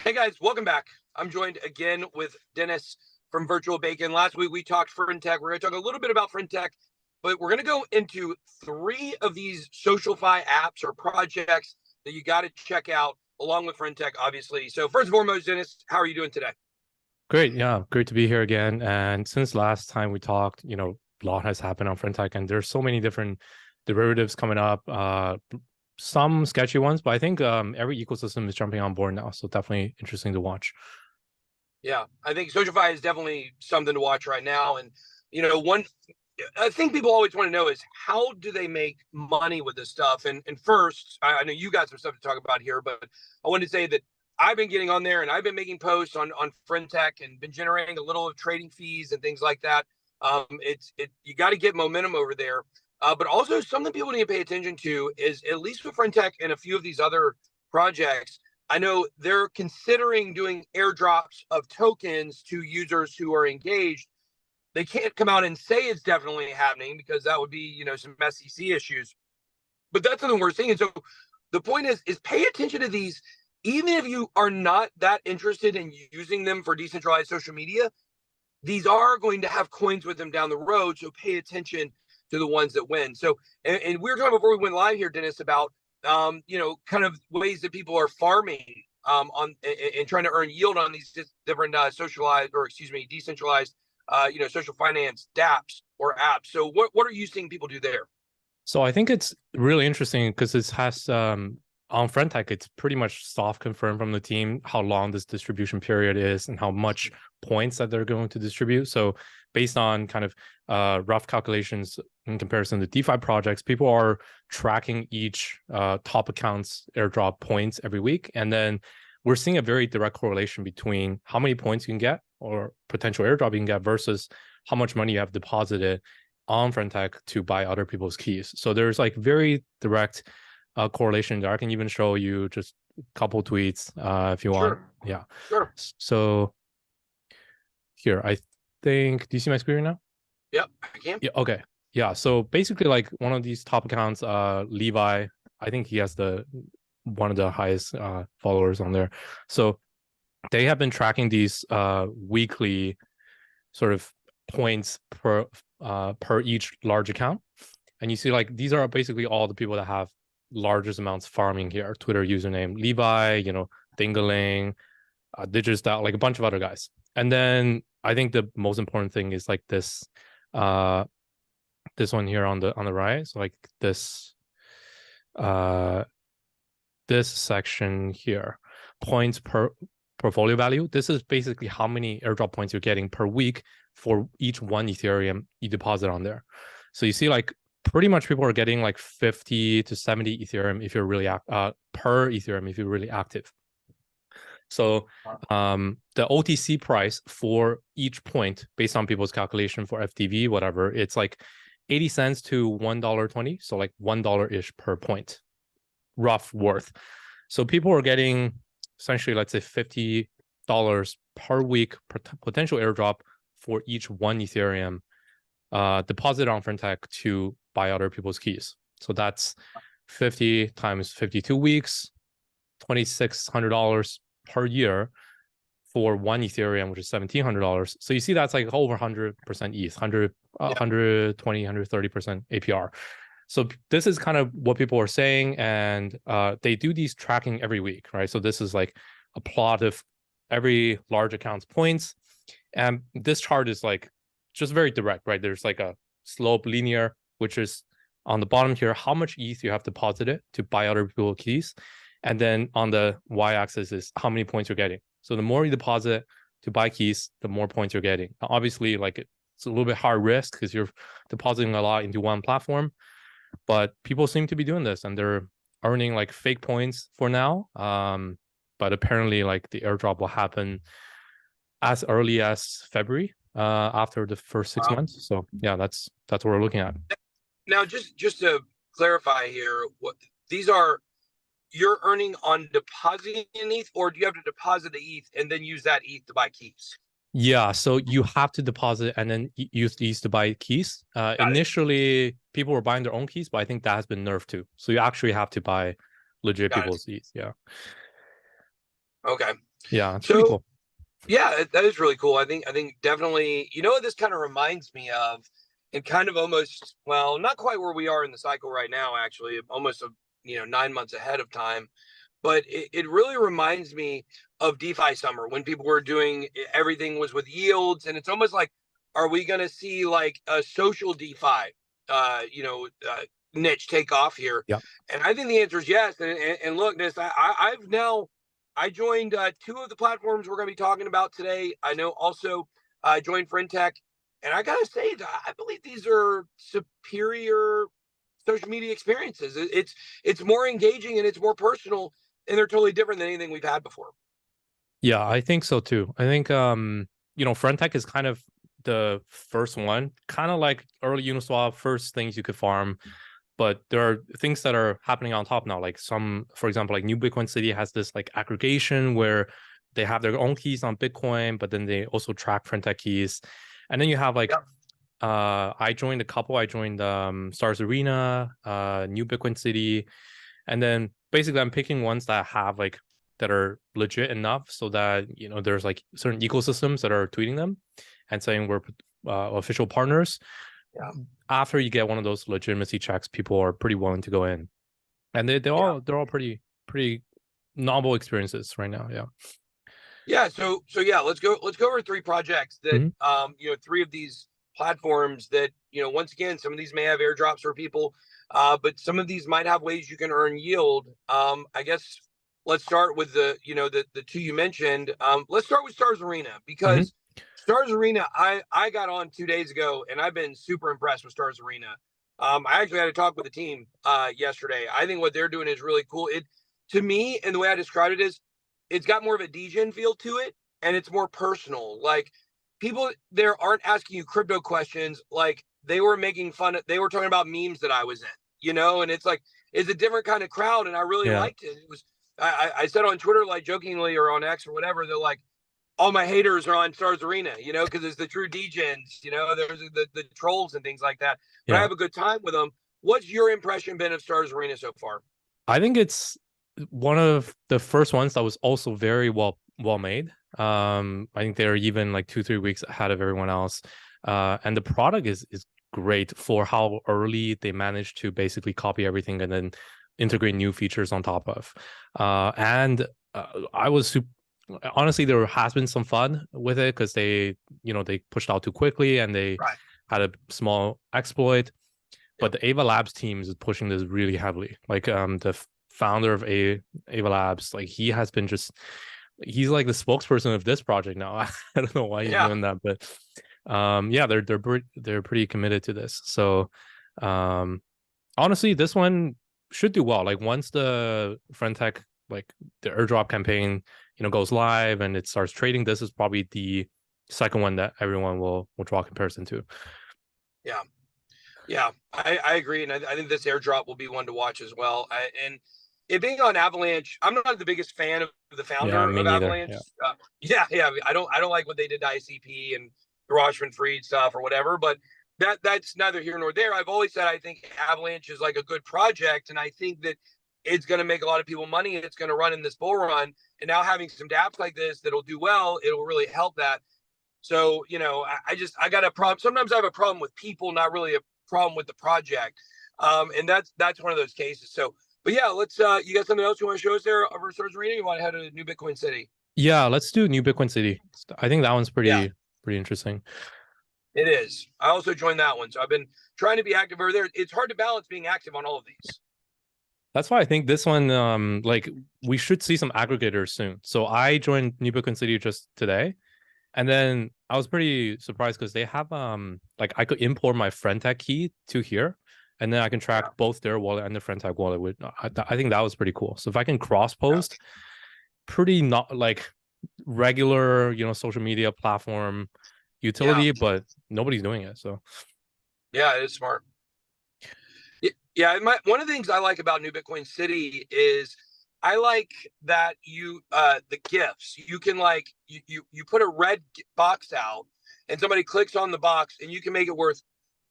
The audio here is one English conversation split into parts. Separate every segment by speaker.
Speaker 1: Hey guys, welcome back. I'm joined again with Dennis from Virtual Bacon. Last week we talked FinTech. We're going to talk a little bit about FinTech, but we're going to go into three of these SocialFi apps or projects that you got to check out along with FinTech, obviously. So first and foremost, Dennis, how are you doing today?
Speaker 2: Great. Yeah. Great to be here again. And since last time we talked, a lot has happened on FinTech and there's so many different derivatives coming up, some sketchy ones, but I think every ecosystem is jumping on board now. So definitely interesting to watch.
Speaker 1: Yeah, I think SocialFi is definitely something to watch right now. And, one I think people always want to know is how do they make money with this stuff? And first, I know you got some stuff to talk about here, but I wanted to say that I've been getting on there and I've been making posts on FinTech and been generating a little of trading fees and things like that. You got to get momentum over there. But also something people need to pay attention to is at least with FinTech and a few of these other projects. I know they're considering doing airdrops of tokens to users who are engaged. They can't come out and say it's definitely happening because that would be, some SEC issues. But that's something we're seeing. So the point is pay attention to these, even if you are not that interested in using them for decentralized social media. These are going to have coins with them down the road. So pay attention to the ones that win. So, and we were talking before we went live here, Dennis, about kind of ways that people are farming on and trying to earn yield on these different decentralized social finance dApps or apps. So what are you seeing people do there?
Speaker 2: So I think it's really interesting because it has on FinTech, it's pretty much soft confirmed from the team how long this distribution period is and how much points that they're going to distribute. So based on kind of rough calculations in comparison to DeFi projects, people are tracking each top account's airdrop points every week. And then we're seeing a very direct correlation between how many points you can get or potential airdrop you can get versus how much money you have deposited on FinTech to buy other people's keys. So there's like very direct correlation there. I can even show you just a couple tweets if you want.
Speaker 1: Sure.
Speaker 2: Yeah.
Speaker 1: Sure.
Speaker 2: So here, I think, do you see my screen now?
Speaker 1: Yep, I can.
Speaker 2: Yeah. Okay. Yeah. So basically, like one of these top accounts, Levi, I think he has one of the highest followers on there. So they have been tracking these weekly sort of points per each large account, and you see like these are basically all the people that have largest amounts farming here. Twitter username Levi, Dingaling, Digistyle, like a bunch of other guys. And then I think the most important thing is like this this one here on the right. So like this this section here, points per portfolio value. This is basically how many airdrop points you're getting per week for each one Ethereum you deposit on there. So you see like pretty much people are getting like 50 to 70 Ethereum if you're really per Ethereum if you're really active. So the OTC price for each point based on people's calculation for FTV, whatever, it's like 80 cents to $1.20. So like $1-ish per point, rough worth. So people are getting essentially, let's say $50 per week per potential airdrop for each one Ethereum deposited on FinTech to buy other people's keys. So that's 50 times 52 weeks, $2,600 per year for one Ethereum, which is $1,700. So you see that's like over 100% ETH, 120, 130% APR. So this is kind of what people are saying, and they do these tracking every week, right? So this is like a plot of every large account's points, and this chart is like just very direct, right? There's like a slope linear, which is on the bottom here, how much ETH you have deposited to buy other people's keys, and then on the y-axis is how many points you're getting. So the more you deposit to buy keys, the more points you're getting. Now, obviously, like it's a little bit high risk because you're depositing a lot into one platform. But people seem to be doing this and they're earning like fake points for now. But apparently like the airdrop will happen as early as February after the first 6 months. So yeah, that's what we're looking at.
Speaker 1: Now, just to clarify here, what these are, you're earning on depositing in ETH, or do you have to deposit the ETH and then use that ETH to buy keys?
Speaker 2: Yeah, so you have to deposit and then use these to buy keys. Initially, people were buying their own keys, but I think that has been nerfed too. So you actually have to buy legit people's keys. Yeah.
Speaker 1: Okay.
Speaker 2: Yeah, it's pretty
Speaker 1: So
Speaker 2: cool.
Speaker 1: yeah, that is really cool. I think definitely, you know what this kind of reminds me of, and kind of almost, well, not quite where we are in the cycle right now, actually, almost 9 months ahead of time. But it really reminds me of DeFi summer when people were doing everything was with yields, and it's almost like, are we going to see like a social DeFi, niche take off here?
Speaker 2: Yeah.
Speaker 1: And I think the answer is yes. And look, this I've now I joined two of the platforms we're going to be talking about today. I know also I joined FriendTech, and I gotta say that I believe these are superior social media experiences. It's more engaging and it's more personal, and they're totally different than anything we've had before.
Speaker 2: Yeah, I think so too. I think Frentech is kind of the first one, kind of like early Uniswap, first things you could farm. But there are things that are happening on top now. Like for example, like New Bitcoin City has this like aggregation where they have their own keys on Bitcoin, but then they also track Frentech keys. And then you have like
Speaker 1: Yeah.
Speaker 2: I joined a couple. I joined Stars Arena, New Bitcoin City, and then basically I'm picking ones that have like that are legit enough so that there's like certain ecosystems that are tweeting them and saying we're official partners.
Speaker 1: Yeah.
Speaker 2: After you get one of those legitimacy checks, people are pretty willing to go in, and
Speaker 1: Yeah.
Speaker 2: they're all pretty novel experiences right now. Yeah.
Speaker 1: Yeah. So yeah, let's go over three projects that
Speaker 2: Hmm.
Speaker 1: three of these platforms that, once again, some of these may have airdrops for people, but some of these might have ways you can earn yield. I guess let's start with the two you mentioned. Let's start with Stars Arena,
Speaker 2: Hmm.
Speaker 1: because Stars Arena, I got on 2 days ago and I've been super impressed with Stars Arena. I actually had a talk with the team yesterday. I think what they're doing is really cool. It, to me, and the way I described it is, it's got more of a degen feel to it, and it's more personal. Like, people there aren't asking you crypto questions. Like, they were making fun of, they were talking about memes that I was in, and it's like, it's a different kind of crowd, and I really
Speaker 2: Yeah.
Speaker 1: liked it. It was, I said on Twitter, like, jokingly, or on X or whatever, they're like, all my haters are on Stars Arena, because it's the true degens, there's the trolls and things like that. But I
Speaker 2: Yeah.
Speaker 1: have a good time with them. What's your impression been of Stars Arena so far?
Speaker 2: I think it's one of the first ones that was also very well made. I think they're even like 2-3 weeks ahead of everyone else. And the product is great for how early they managed to basically copy everything and then integrate new features on top of. And I was super, honestly, there has been some fun with it because they pushed out too quickly and they
Speaker 1: Right.
Speaker 2: had a small exploit. But
Speaker 1: Yep.
Speaker 2: the Ava Labs team is pushing this really heavily. Like the founder of Ava Labs, like he's like the spokesperson of this project now. I don't know why he's
Speaker 1: Yeah.
Speaker 2: doing that, but yeah, they're pretty committed to this. So um honestly, this one should do well. Like once the FriendTech, like the airdrop campaign, goes live and it starts trading, this is probably the second one that everyone will draw comparison to.
Speaker 1: Yeah. Yeah, I agree, and I think this airdrop will be one to watch as well. And it being on Avalanche, I'm not the biggest fan of the
Speaker 2: Yeah,
Speaker 1: founder
Speaker 2: me
Speaker 1: of
Speaker 2: neither.
Speaker 1: Avalanche.
Speaker 2: Yeah.
Speaker 1: Yeah, I don't like what they did to ICP and the Rochman Freed stuff or whatever. But that's neither here nor there. I've always said I think Avalanche is like a good project, and I think that it's going to make a lot of people money, and it's going to run in this bull run. And now having some dApps like this that'll do well, it'll really help that. So, I got a problem. Sometimes I have a problem with people, not really a problem with the project. And that's one of those cases. So, but yeah, let's, you got something else you want to show us there over Stars Arena? You want to head to New Bitcoin City?
Speaker 2: Yeah, let's do New Bitcoin City. I think that one's
Speaker 1: Yeah,
Speaker 2: pretty interesting.
Speaker 1: it is. I also joined that one. So I've been trying to be active over there. It's hard to balance being active on all of these.
Speaker 2: That's why I think this one, like we should see some aggregators soon. So I joined New Bitcoin City just today, and then I was pretty surprised because they have like I could import my FriendTech key to here, and then I can track
Speaker 1: Yeah.
Speaker 2: both their wallet and the FriendTech wallet. With I think that was pretty cool. So if I can cross
Speaker 1: Yeah.
Speaker 2: post, pretty not like regular social media platform
Speaker 1: Yeah.
Speaker 2: utility, but nobody's doing it. So
Speaker 1: Yeah, it is smart. Yeah, one of the things I like about New Bitcoin City is I like that the gifts. You can, like, you put a red box out and somebody clicks on the box and you can make it worth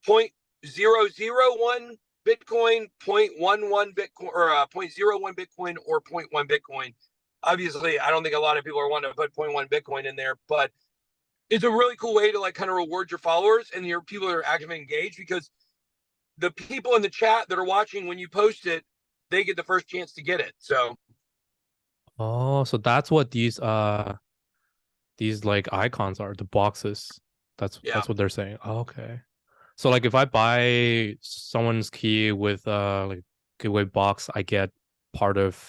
Speaker 1: 0.001 Bitcoin, 0.11 Bitcoin, or 0.01 Bitcoin, or zero point 0.1 Bitcoin. obviously, I don't think a lot of people are wanting to put 0.1 Bitcoin in there, but it's a really cool way to like kind of reward your followers and your people that are actively engaged, because the people in the chat that are watching when you post it, they get the first chance to get it. So
Speaker 2: Oh, so that's what these like icons are, the boxes.
Speaker 1: yeah,
Speaker 2: That's what they're saying. Oh, okay. So like if I buy someone's key with like giveaway box, I get part of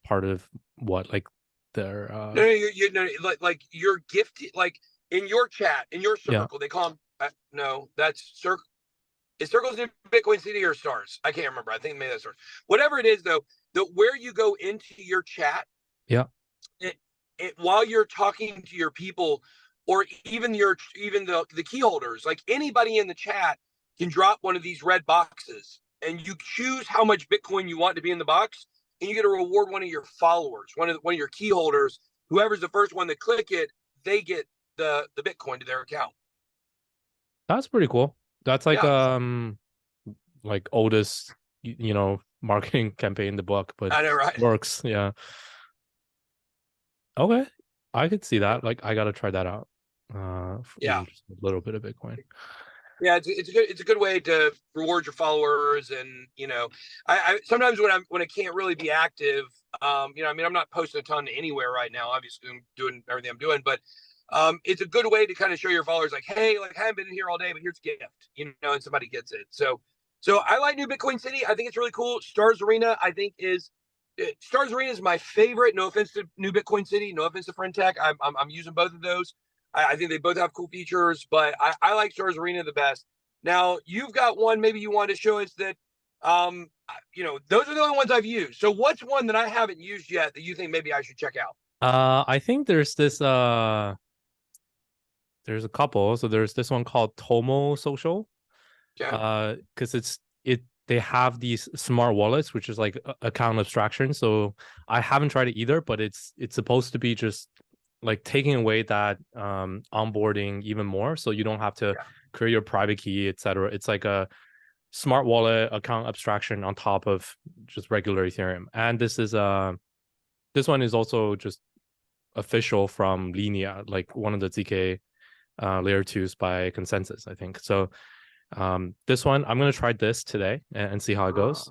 Speaker 2: part of what, like their
Speaker 1: no, no, like you're gifted, like in your chat, in your
Speaker 2: yeah.
Speaker 1: circle, they call them. No, that's circle. Is Circles in Bitcoin City or Stars? I can't remember. I think maybe that's Stars. Whatever it is, though, where you go into your chat,
Speaker 2: Yeah.
Speaker 1: while you're talking to your people, or even the key holders, like anybody in the chat can drop one of these red boxes, and you choose how much Bitcoin you want to be in the box, and you get to reward one of your followers, one of your key holders. Whoever's the first one to click it, they get the Bitcoin to their account.
Speaker 2: That's pretty cool. That's
Speaker 1: Yeah,
Speaker 2: like oldest you know marketing campaign in the book, but
Speaker 1: I know, right?
Speaker 2: works. Yeah. Okay. I could see that. Like I gotta try that out.
Speaker 1: Yeah.
Speaker 2: Even just a little bit of Bitcoin.
Speaker 1: Yeah, it's a good way to reward your followers, and I sometimes when I can't really be active, I mean, I'm not posting a ton anywhere right now. Obviously, I'm doing everything I'm doing, but it's a good way to kind of show your followers, like, hey, like I haven't been in here all day, but here's a gift, and somebody gets it. So I like New Bitcoin City. I think it's really cool. Stars Arena, I think Stars Arena is my favorite. No offense to New Bitcoin City, no offense to Friend.Tech. I'm using both of those. I think they both have cool features, but I like Stars Arena the best. Now you've got one. Maybe you want to show us that. Those are the only ones I've used. So what's one that I haven't used yet that you think maybe I should check out?
Speaker 2: I think there's a couple. So there's this one called Tomo Social.
Speaker 1: Okay.
Speaker 2: Because they have these smart wallets, which is like account abstraction. So I haven't tried it either, but it's supposed to be just like taking away that onboarding even more, so you don't have to
Speaker 1: Yeah.
Speaker 2: create your private key, etc. It's like a smart wallet account abstraction on top of just regular Ethereum. And this one is also just official from Linea, like one of the ZK layer twos by consensus, I think. So this one I'm gonna try this today and see how it goes.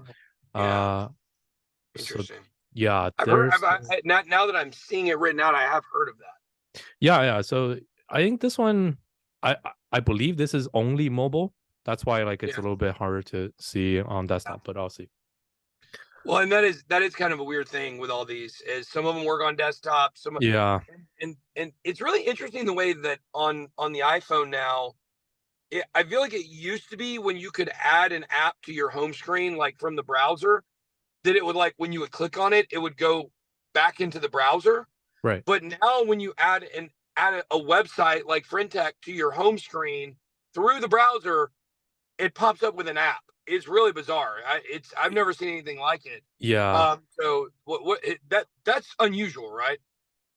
Speaker 1: Yeah.
Speaker 2: So
Speaker 1: Interesting.
Speaker 2: yeah,
Speaker 1: I've heard.
Speaker 2: there's
Speaker 1: Now that I'm seeing it written out, I have heard of that.
Speaker 2: yeah. So I think this one, I believe this is only mobile. That's why like it's
Speaker 1: Yeah.
Speaker 2: a little bit harder to see on desktop, but I'll see.
Speaker 1: Well, and that is kind of a weird thing with all these, is some of them work on desktop,
Speaker 2: Yeah,
Speaker 1: and it's really interesting the way that on the iPhone now, I feel like it used to be when you could add an app to your home screen, like from the browser, that it would, like when you would click on it, it would go back into the browser.
Speaker 2: right.
Speaker 1: But now when you add a website like Friend.Tech to your home screen through the browser, it pops up with an app. It's really bizarre. I've never seen anything like it.
Speaker 2: Yeah,
Speaker 1: So that's unusual, right?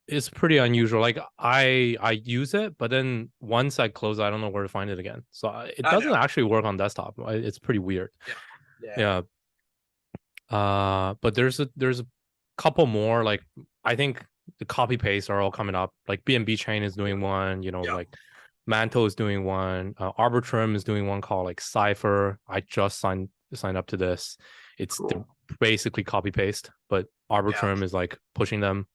Speaker 2: it's pretty unusual. Like I use it, but then once I close, I don't know where to find it again. So it
Speaker 1: I
Speaker 2: doesn't
Speaker 1: know.
Speaker 2: actually work on desktop. It's pretty weird.
Speaker 1: Yeah. Yeah.
Speaker 2: Yeah. But there's a couple more. Like I think the copy paste are all coming up. Like BNB Chain is doing one.
Speaker 1: Yeah.
Speaker 2: Like Manto is doing one. Arbitrum is doing one called like Cipher. I just signed up to this. They're
Speaker 1: Cool.
Speaker 2: basically copy paste, but
Speaker 1: Yeah.
Speaker 2: Arbitrum is like pushing them.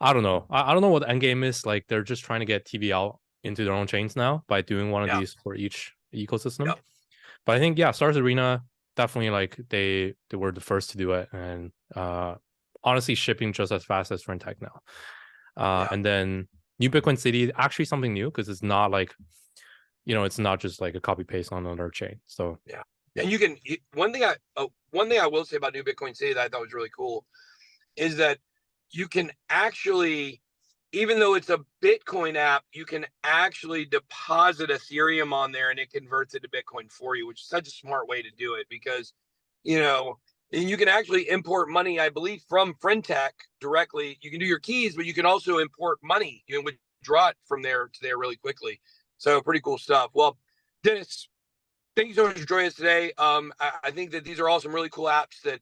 Speaker 2: I don't know. I don't know what the end game is. Like they're just trying to get TVL into their own chains now by doing one of
Speaker 1: Yeah.
Speaker 2: these for each ecosystem.
Speaker 1: Yeah.
Speaker 2: But I think, yeah, Stars Arena definitely, like they were the first to do it, and honestly shipping just as fast as Friend.Tech now.
Speaker 1: Yeah.
Speaker 2: And then New Bitcoin City, actually something new, because it's not like, it's not just like a copy paste on another chain. So
Speaker 1: Yeah. And one thing I will say about New Bitcoin City that I thought was really cool is that you can actually, even though it's a Bitcoin app, you can actually deposit Ethereum on there and it converts it to Bitcoin for you, which is such a smart way to do it, because, and you can actually import money, I believe, from Friend.Tech directly. You can do your keys, but you can also import money. You can withdraw it from there to there really quickly. So pretty cool stuff. Well, Dennis, thank you so much for joining us today. I think that these are all some really cool apps that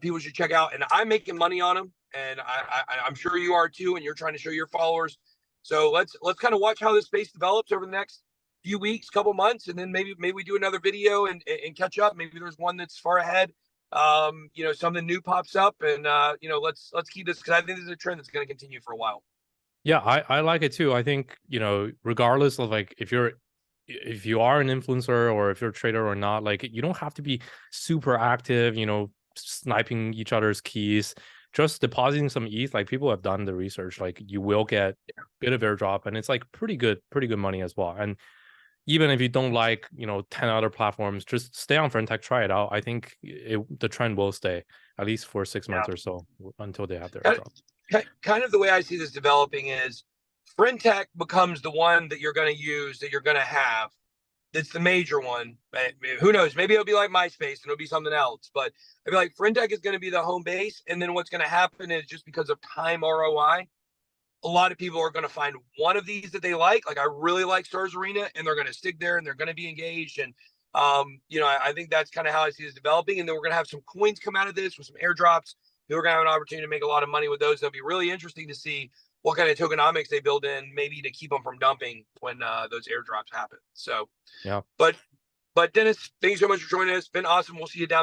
Speaker 1: people should check out. And I'm making money on them, and I'm sure you are too. And you're trying to show your followers. So let's kind of watch how this space develops over the next few weeks, couple months, and then maybe we do another video and catch up. Maybe there's one that's far ahead. Something new pops up, and let's keep this, because I think this is a trend that's going to continue for a while.
Speaker 2: Yeah, I like it too. I think, regardless of like if you are an influencer or if you're a trader or not, like you don't have to be super active, sniping each other's keys. Just depositing some ETH, like people have done the research, like you will get a bit of airdrop, and it's like pretty good money as well. And even if you don't like 10 other platforms, just stay on FriendTech, try it out. I think the trend will stay at least for 6 months or so until they have their airdrop.
Speaker 1: Kind of the way I see this developing is FriendTech becomes the one that you're going to use, that you're going to have. That's the major one. Who knows? Maybe it'll be like MySpace and it'll be something else. But I feel like FriendTech is going to be the home base. And then what's going to happen is, just because of time ROI, a lot of people are going to find one of these that they like. Like, I really like Stars Arena, and they're going to stick there and they're going to be engaged. And, I think that's kind of how I see this developing. And then we're going to have some coins come out of this with some airdrops. We're going to have an opportunity to make a lot of money with those. It'll be really interesting to see what kind of tokenomics they build in, maybe to keep them from dumping when those airdrops happen. So,
Speaker 2: yeah.
Speaker 1: But Dennis, thanks so much for joining us. It's been awesome. We'll see you down